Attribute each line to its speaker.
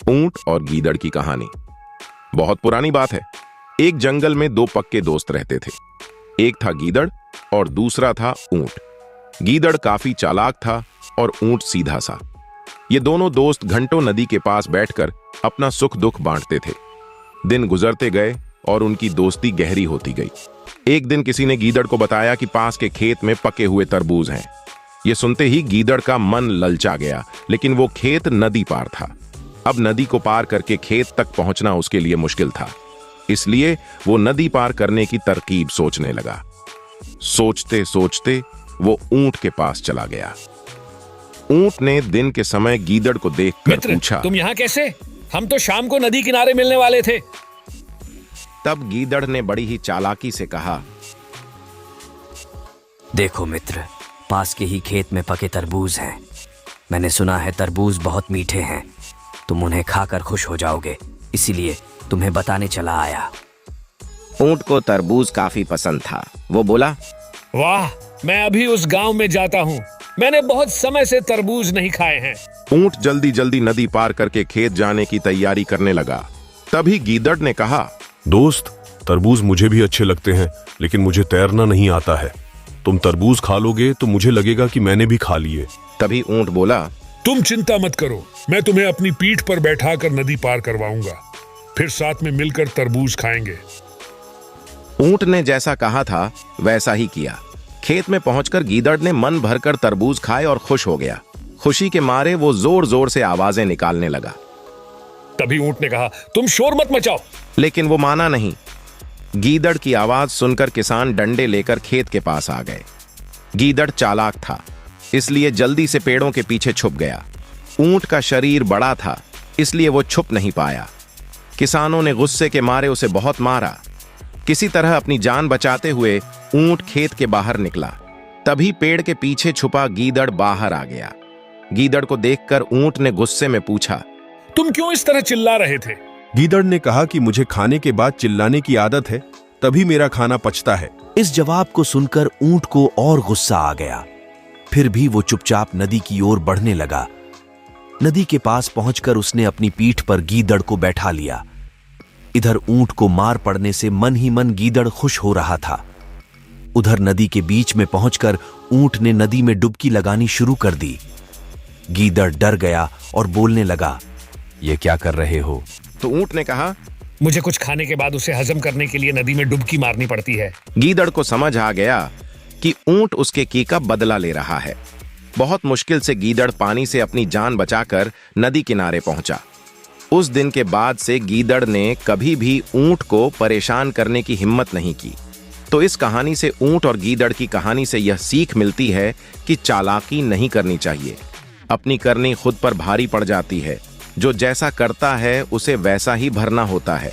Speaker 1: ऊंट और गीदड़ की कहानी। बहुत पुरानी बात है। एक जंगल में दो पक्के दोस्त रहते थे। एक था गीदड़ और दूसरा था ऊंट। गीदड़ काफी चालाक था और ऊंट सीधा सा। ये दोनों दोस्त घंटों नदी के पास बैठकर अपना सुख दुख बांटते थे। दिन गुजरते गए और उनकी दोस्ती गहरी होती गई। एक दिन किसी ने गीदड़ को बताया कि पास के खेत में पके हुए तरबूज हैं। ये सुनते ही गीदड़ का मन ललचा गया, लेकिन वो खेत नदी पार था। अब नदी को पार करके खेत तक पहुंचना उसके लिए मुश्किल था, इसलिए वो नदी पार करने की तरकीब सोचने लगा। सोचते सोचते वो ऊंट के पास चला गया। ऊंट ने दिन के समय गीदड़ को देखकर पूछा,
Speaker 2: तुम यहाँ कैसे? हम तो शाम को नदी किनारे मिलने वाले थे।
Speaker 1: तब गीदड़ ने बड़ी ही चालाकी से कहा,
Speaker 3: देखो मित्र, पास के ही खेत में पके तरबूज हैं। मैंने सुना है तरबूज बहुत मीठे हैं। तुम उन्हें खाकर खुश हो जाओगे, इसीलिए तुम्हें बताने चला आया।
Speaker 4: ऊंट को तरबूज काफी पसंद था। वो बोला,
Speaker 2: वाह, मैं अभी उस गांव में जाता हूँ। मैंने बहुत समय से तरबूज नहीं खाए हैं।
Speaker 1: ऊंट जल्दी जल्दी नदी पार करके खेत जाने की तैयारी करने लगा। तभी गीदड़ ने कहा,
Speaker 5: दोस्त, तरबूज मुझे भी अच्छे लगते हैं, लेकिन मुझे तैरना नहीं आता है। तुम तरबूज खा लोगे तो मुझे लगेगा कि मैंने भी खा लिए।
Speaker 1: तभी ऊंट बोला,
Speaker 6: तुम चिंता मत करो, मैं तुम्हें अपनी पीठ पर बैठाकर नदी पार करवाऊंगा। फिर साथ में मिलकर तरबूज खाएंगे।
Speaker 1: ऊंट ने जैसा कहा था वैसा ही किया। खेत में पहुंचकर गीदड़ ने मन भरकर तरबूज खाए और खुश हो गया। खुशी के मारे वो जोर जोर से आवाजें निकालने लगा।
Speaker 2: तभी ऊंट ने कहा, तुम शोर मत मचाओ।
Speaker 1: लेकिन वो माना नहीं। गीदड़ की आवाज सुनकर किसान डंडे लेकर खेत के पास आ गए। गीदड़ चालाक था, इसलिए जल्दी से पेड़ों के पीछे छुप गया। ऊंट का शरीर बड़ा था, इसलिए वो छुप नहीं पाया। किसानों ने गुस्से के मारे उसे बहुत मारा। किसी तरह अपनी जान बचाते हुए ऊंट खेत के बाहर निकला। तभी पेड़ के पीछे छुपा गीदड़ बाहर आ गया। गीदड़ को देखकर ऊंट ने गुस्से में पूछा,
Speaker 6: तुम क्यों इस तरह चिल्ला रहे थे?
Speaker 5: गीदड़ ने कहा कि मुझे खाने के बाद चिल्लाने की आदत है, तभी मेरा खाना पचता है।
Speaker 3: इस जवाब को सुनकर ऊंट को और गुस्सा आ गया। फिर भी वो चुपचाप नदी की ओर बढ़ने लगा। नदी के पास पहुंचकर उसने अपनी पीठ पर गीदड़ को बैठा लिया। इधर ऊंट को मार पड़ने से मन ही मन गीदड़ खुश हो रहा था। उधर नदी के बीच में पहुंचकर ऊंट ने नदी में डुबकी लगानी शुरू कर दी। गीदड़ डर गया और बोलने लगा, ये क्या कर रहे हो?
Speaker 1: तो ऊंट ने कहा,
Speaker 2: मुझे कुछ खाने के बाद उसे हजम करने के लिए नदी में डुबकी मारनी पड़ती है।
Speaker 1: गीदड़ को समझ आ गया कि ऊंट उसके की का बदला ले रहा है। बहुत मुश्किल से गीदड़ पानी से अपनी जान बचाकर नदी किनारे पहुंचा। उस दिन के बाद से गीदड़ ने कभी भी ऊंट को परेशान करने की हिम्मत नहीं की। तो इस कहानी से ऊंट और गीदड़ की कहानी से यह सीख मिलती है कि चालाकी नहीं करनी चाहिए। अपनी करनी खुद पर भारी पड़ जाती है। जो जैसा करता है उसे वैसा ही भरना होता है।